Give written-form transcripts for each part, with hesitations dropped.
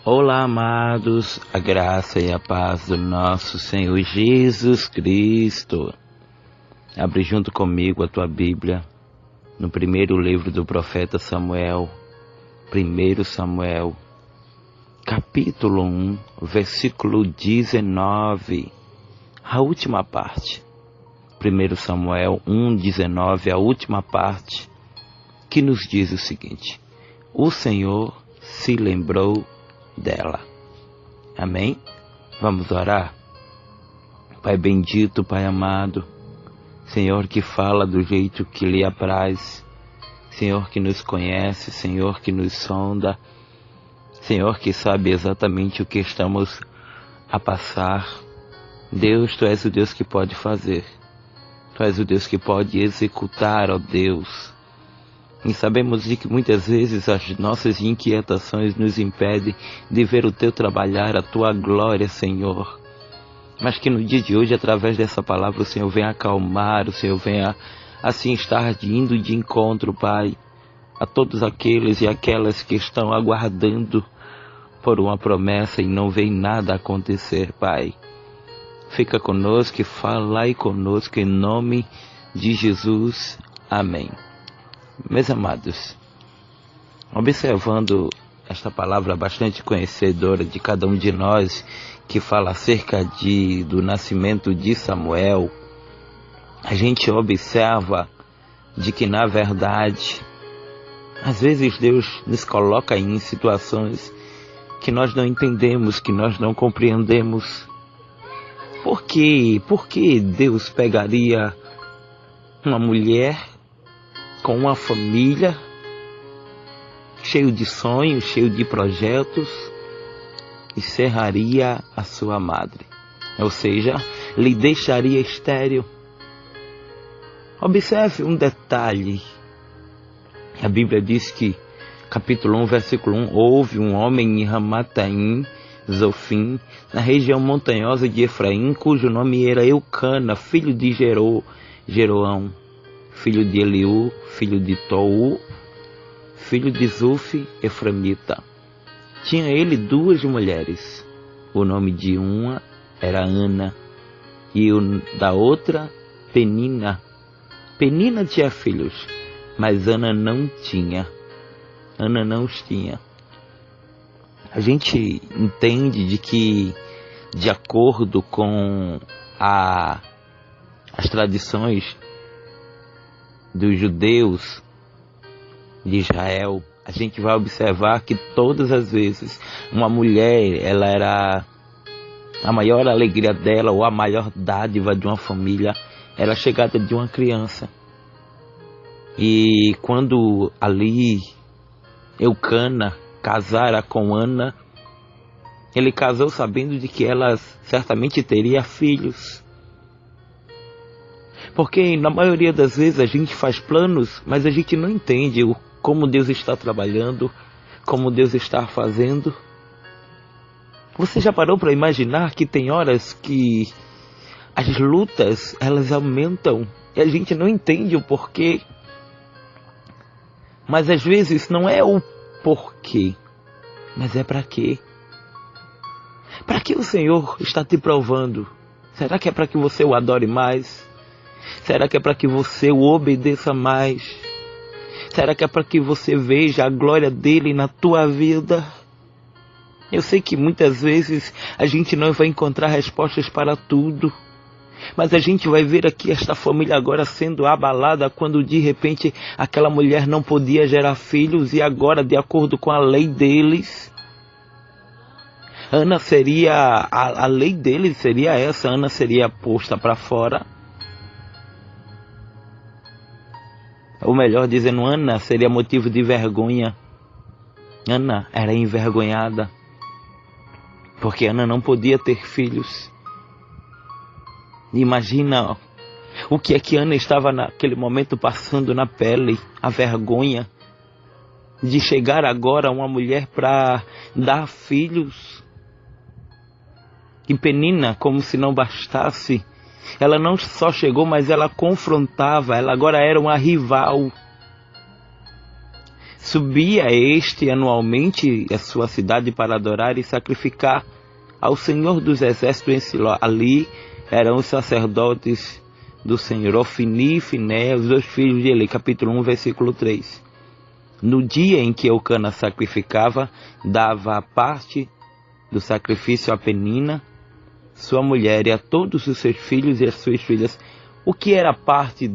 Olá, amados, a graça e a paz do nosso Senhor Jesus Cristo. Abre junto comigo a tua Bíblia, no primeiro livro do profeta Samuel, 1 Samuel, capítulo 1, versículo 19, a última parte. 1 Samuel 1:19, a última parte, que nos diz o seguinte: o Senhor se lembrou dela. Amém? Vamos orar? Pai bendito, Pai amado, Senhor que fala do jeito que lhe apraz, Senhor que nos conhece, Senhor que nos sonda, Senhor que sabe exatamente o que estamos a passar. Deus, Tu és o Deus que pode fazer, Tu és o Deus que pode executar, ó Deus. E sabemos de que muitas vezes as nossas inquietações nos impedem de ver o Teu trabalhar, a Tua glória, Senhor. Mas que no dia de hoje, através dessa palavra, o Senhor venha acalmar, o Senhor venha assim estar indo de encontro, Pai, a todos aqueles e aquelas que estão aguardando por uma promessa e não veem nada acontecer, Pai. Fica conosco e falai conosco em nome de Jesus. Amém. Meus amados, observando esta palavra bastante conhecedora de cada um de nós, que fala acerca do nascimento de Samuel, a gente observa de que, na verdade, às vezes Deus nos coloca em situações que nós não entendemos, que nós não compreendemos. Por quê? Por que Deus pegaria uma mulher com uma família, cheio de sonhos, cheio de projetos, e cerraria a sua madre? Ou seja, lhe deixaria estéril. Observe um detalhe. A Bíblia diz que, capítulo 1, versículo 1, houve um homem em Ramataim, Zofim, na região montanhosa de Efraim, cujo nome era Eucana, filho de Jeroão, filho de Eliú, filho de Tou, filho de Zuf, eframita. Tinha ele duas mulheres. O nome de uma era Ana e o da outra Penina. Penina tinha filhos, mas Ana não tinha. Ana não os tinha. A gente entende de que, de acordo com as tradições dos judeus de Israel, a gente vai observar que todas as vezes uma mulher, ela era a maior alegria dela, ou a maior dádiva de uma família, era a chegada de uma criança. E quando ali Eucana casara com Ana, ele casou sabendo de que ela certamente teria filhos. Porque na maioria das vezes a gente faz planos, mas a gente não entende como Deus está trabalhando, como Deus está fazendo. Você já parou para imaginar que tem horas que as lutas, elas aumentam e a gente não entende o porquê? Mas às vezes não é o porquê, mas é para quê? Para que o Senhor está te provando? Será que é para que você o adore mais? Será que é para que você o obedeça mais? Será que é para que você veja a glória dele na tua vida? Eu sei que muitas vezes a gente não vai encontrar respostas para tudo, mas a gente vai ver aqui esta família agora sendo abalada quando de repente aquela mulher não podia gerar filhos e agora, de acordo com a lei deles, Ana seria, a lei deles seria essa, Ana seria posta para fora. Ou melhor dizendo, Ana seria motivo de vergonha. Ana era envergonhada, porque Ana não podia ter filhos. Imagina o que é que Ana estava naquele momento passando na pele, a vergonha de chegar agora uma mulher para dar filhos. E Penina, como se não bastasse, ela não só chegou, mas ela confrontava, ela agora era uma rival. subia este anualmente à sua cidade para adorar e sacrificar ao Senhor dos Exércitos em Siló. Ali eram os sacerdotes do Senhor, Ofni e Finé, os 2 filhos de Eli, capítulo 1, versículo 3. No dia em que Eucana sacrificava, dava a parte do sacrifício a Penina, sua mulher, e a todos os seus filhos e as suas filhas. O que era parte,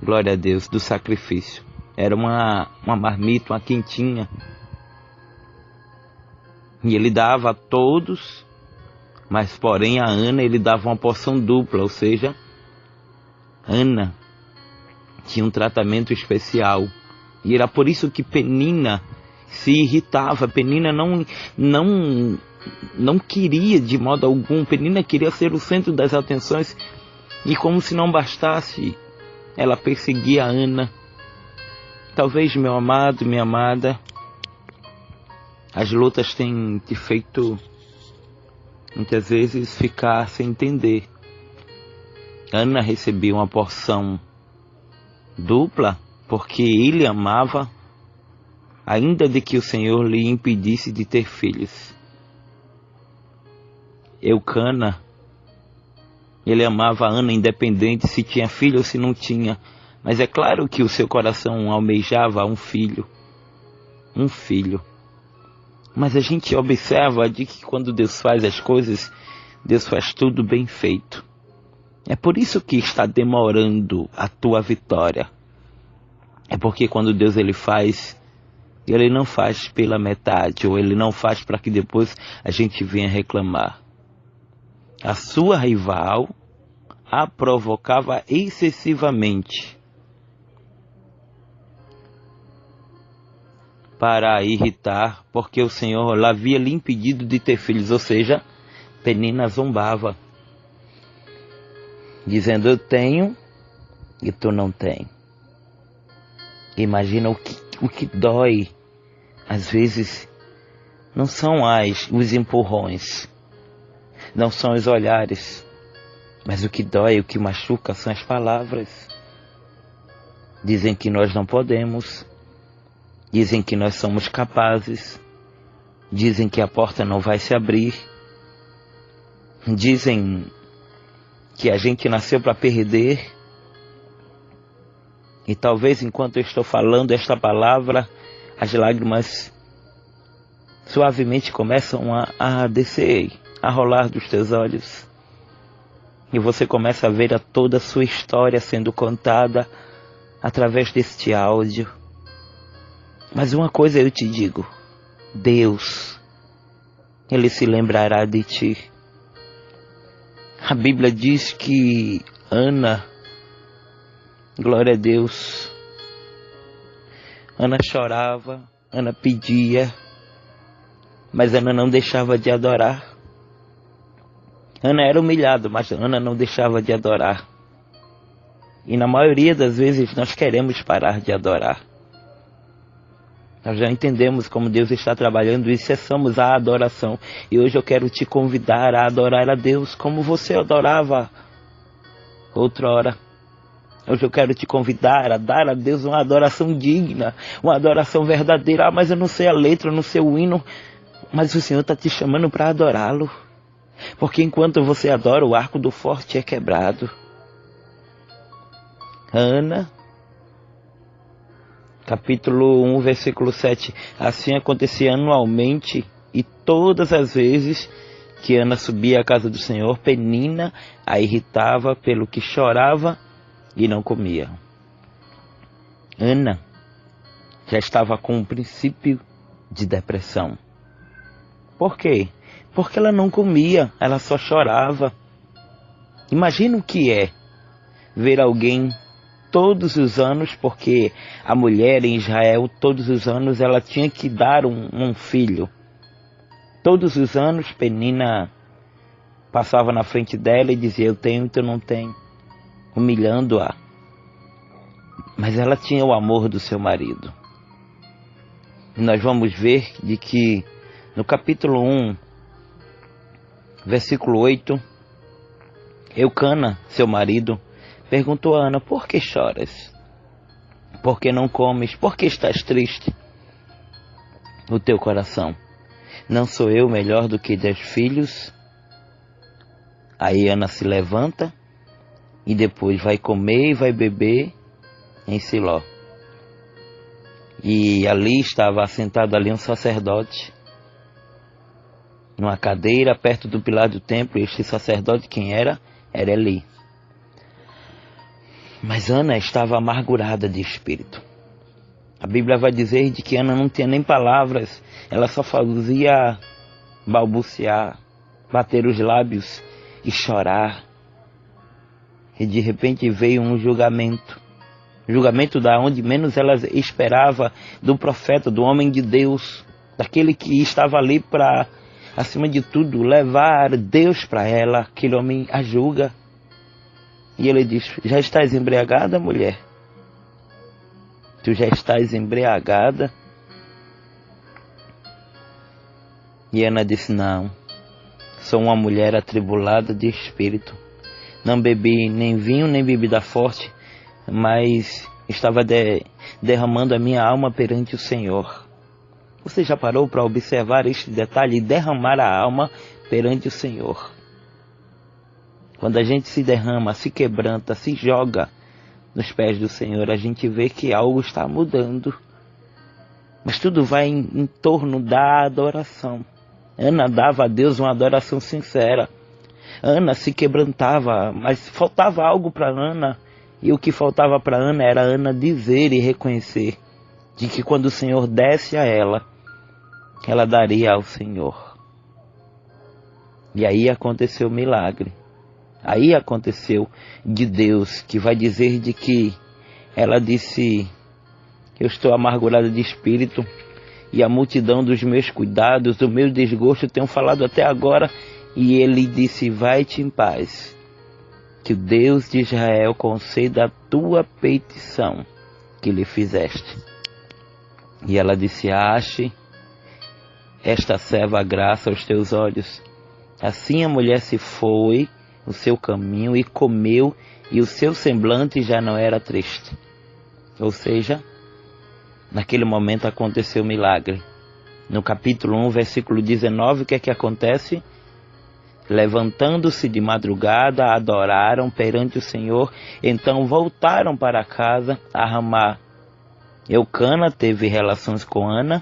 glória a Deus, do sacrifício? Era uma marmita, uma quentinha. E ele dava a todos, mas porém a Ana ele dava uma porção dupla, ou seja, Ana tinha um tratamento especial. E era por isso que Penina se irritava. Penina não queria de modo algum. Penina queria ser o centro das atenções. E como se não bastasse, ela perseguia a Ana. Talvez, meu amado, minha amada, as lutas têm te feito muitas vezes ficar sem entender. Ana recebia uma porção dupla porque ele amava, ainda de que o Senhor lhe impedisse de ter filhos. Eucana, ele amava a Ana independente se tinha filho ou se não tinha. Mas é claro que o seu coração almejava um filho. Um filho. Mas a gente observa de que quando Deus faz as coisas, Deus faz tudo bem feito. É por isso que está demorando a tua vitória. É porque quando Deus ele faz, ele não faz pela metade, ou ele não faz para que depois a gente venha reclamar. A sua rival a provocava excessivamente para irritar, porque o Senhor lá havia lhe impedido de ter filhos, ou seja, Penina zombava, dizendo: eu tenho e tu não tem. Imagina o que dói. Às vezes não são os empurrões, não são os olhares, mas o que dói, o que machuca são as palavras. Dizem que nós não podemos, dizem que nós somos capazes, dizem que a porta não vai se abrir, dizem que a gente nasceu para perder. E talvez enquanto eu estou falando esta palavra, as lágrimas suavemente começam a descer, a rolar dos teus olhos. E você começa a ver toda a sua história sendo contada através deste áudio. Mas uma coisa eu te digo: Deus, Ele se lembrará de ti. A Bíblia diz que Ana, glória a Deus, Ana chorava, Ana pedia, mas Ana não deixava de adorar. Ana era humilhada, mas Ana não deixava de adorar. E na maioria das vezes nós queremos parar de adorar. Nós já entendemos como Deus está trabalhando e cessamos a adoração. E hoje eu quero te convidar a adorar a Deus como você adorava outrora. Hoje eu quero te convidar a dar a Deus uma adoração digna, uma adoração verdadeira. Ah, mas eu não sei a letra, eu não sei o hino. Mas o Senhor está te chamando para adorá-lo. Porque enquanto você adora, o arco do forte é quebrado. Ana, capítulo 1, versículo 7. Assim acontecia anualmente, e todas as vezes que Ana subia à casa do Senhor, Penina a irritava pelo que chorava e não comia. Ana já estava com um princípio de depressão. Por quê? Porque ela não comia, ela só chorava. Imagina o que é ver alguém todos os anos, porque a mulher em Israel, todos os anos, ela tinha que dar um filho. Todos os anos, Penina passava na frente dela e dizia: eu tenho e tu não tem, humilhando-a. Mas ela tinha o amor do seu marido. E nós vamos ver de que no capítulo 1, versículo 8, Eucana, seu marido, perguntou a Ana: por que choras? Por que não comes? Por que estás triste? O teu coração, não sou eu melhor do que 10 filhos? Aí Ana se levanta e depois vai comer e vai beber em Siló. E ali estava assentado ali um sacerdote, numa cadeira perto do pilar do templo. Este sacerdote, quem era? Era Eli. Mas Ana estava amargurada de espírito. A Bíblia vai dizer de que Ana não tinha nem palavras, ela só fazia balbuciar, bater os lábios e chorar. E de repente veio um julgamento da onde menos ela esperava, do profeta, do homem de Deus, daquele que estava ali para, acima de tudo, levar Deus para ela. Aquele homem a julga. E ele diz: já estás embriagada, mulher? Tu já estás embriagada? E Ana disse: não, sou uma mulher atribulada de espírito. Não bebi nem vinho nem bebida forte, mas estava derramando a minha alma perante o Senhor. Você já parou para observar este detalhe? Derramar a alma perante o Senhor. Quando a gente se derrama, se quebranta, se joga nos pés do Senhor, a gente vê que algo está mudando. Mas tudo vai em torno da adoração. Ana dava a Deus uma adoração sincera. Ana se quebrantava, mas faltava algo para Ana. E o que faltava para Ana era Ana dizer e reconhecer de que quando o Senhor desse a ela daria ao Senhor. E aí aconteceu o milagre. Aí aconteceu de Deus, que vai dizer de que ela disse: eu estou amargurada de espírito, e a multidão dos meus cuidados, do meu desgosto, tenho falado até agora. E ele disse: vai-te em paz, que o Deus de Israel conceda a tua petição que lhe fizeste. E ela disse: ache esta serva graça aos teus olhos. Assim a mulher se foi o seu caminho e comeu, e o seu semblante já não era triste. Ou seja, naquele momento aconteceu o milagre. No capítulo 1, versículo 19, o que é que acontece? Levantando-se de madrugada, adoraram perante o Senhor, então voltaram para casa a Ramá. Eucana teve relações com Ana,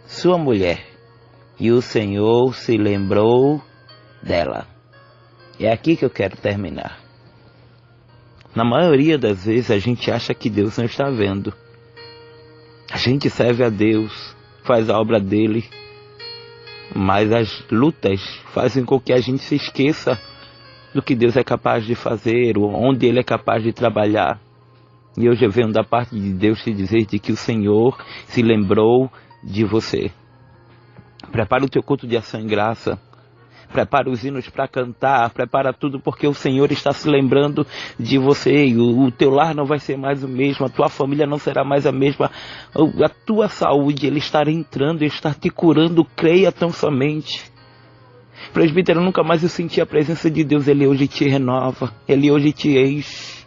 sua mulher, e o Senhor se lembrou dela. É aqui que eu quero terminar. Na maioria das vezes a gente acha que Deus não está vendo. A gente serve a Deus, faz a obra dele, mas as lutas fazem com que a gente se esqueça do que Deus é capaz de fazer, onde Ele é capaz de trabalhar. E hoje eu venho da parte de Deus te dizer de que o Senhor se lembrou de você. Prepara o teu culto de ação e graça. Prepara os hinos para cantar, prepara tudo, porque o Senhor está se lembrando de você. E o teu lar não vai ser mais o mesmo, a tua família não será mais a mesma, a tua saúde, Ele estará entrando, Ele está te curando, creia tão somente. Presbítero, nunca mais eu senti a presença de Deus. Ele hoje te renova, Ele hoje te enche.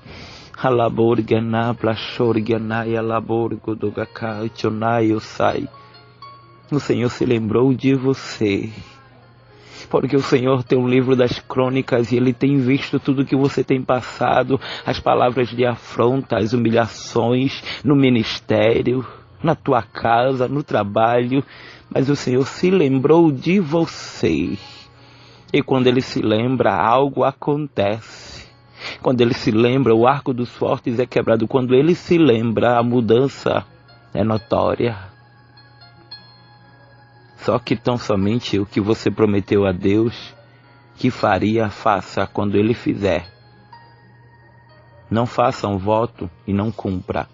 O Senhor se lembrou de você. Porque o Senhor tem um livro das crônicas e Ele tem visto tudo que você tem passado, as palavras de afronta, as humilhações no ministério, na tua casa, no trabalho, mas o Senhor se lembrou de você. E quando Ele se lembra, algo acontece. Quando Ele se lembra, o arco dos fortes é quebrado. Quando Ele se lembra, a mudança é notória. Só que tão somente o que você prometeu a Deus que faria, faça quando Ele fizer. Não faça um voto e não cumpra.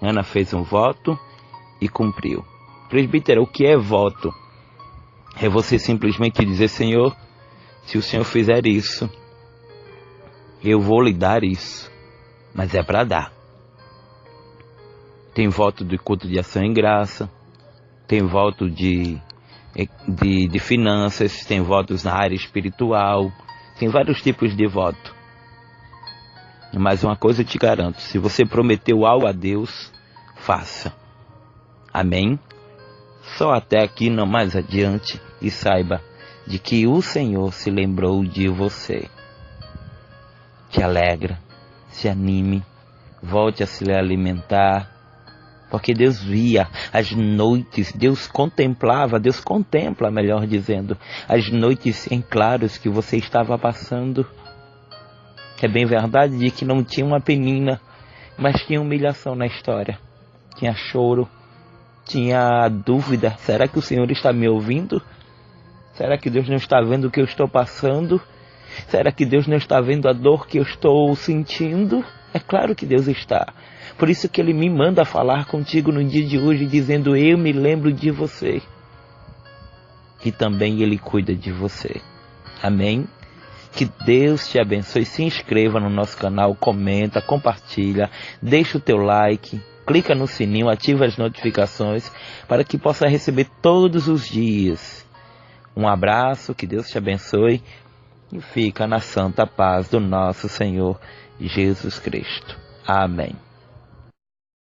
Ana fez um voto e cumpriu. Presbítero, o que é voto? É você simplesmente dizer: Senhor, se o Senhor fizer isso, eu vou lhe dar isso. Mas é para dar. Tem voto de culto de ação e graça. Tem voto de finanças, tem votos na área espiritual, tem vários tipos de voto. Mas uma coisa eu te garanto, se você prometeu algo a Deus, faça. Amém? Só até aqui, não mais adiante, e saiba de que o Senhor se lembrou de você. Te alegra, se anime, volte a se alimentar, porque Deus via as noites, Deus contempla, melhor dizendo, as noites em claros que você estava passando. É bem verdade de que não tinha uma penina, mas tinha humilhação na história, tinha choro, tinha dúvida, será que o Senhor está me ouvindo? Será que Deus não está vendo o que eu estou passando? Será que Deus não está vendo a dor que eu estou sentindo? É claro que Deus está. Por isso que Ele me manda falar contigo no dia de hoje, dizendo, eu me lembro de você. E também Ele cuida de você. Amém? Que Deus te abençoe. Se inscreva no nosso canal, comenta, compartilha, deixa o teu like, clica no sininho, ativa as notificações para que possa receber todos os dias. Um abraço, que Deus te abençoe e fica na santa paz do nosso Senhor Jesus Cristo. Amém.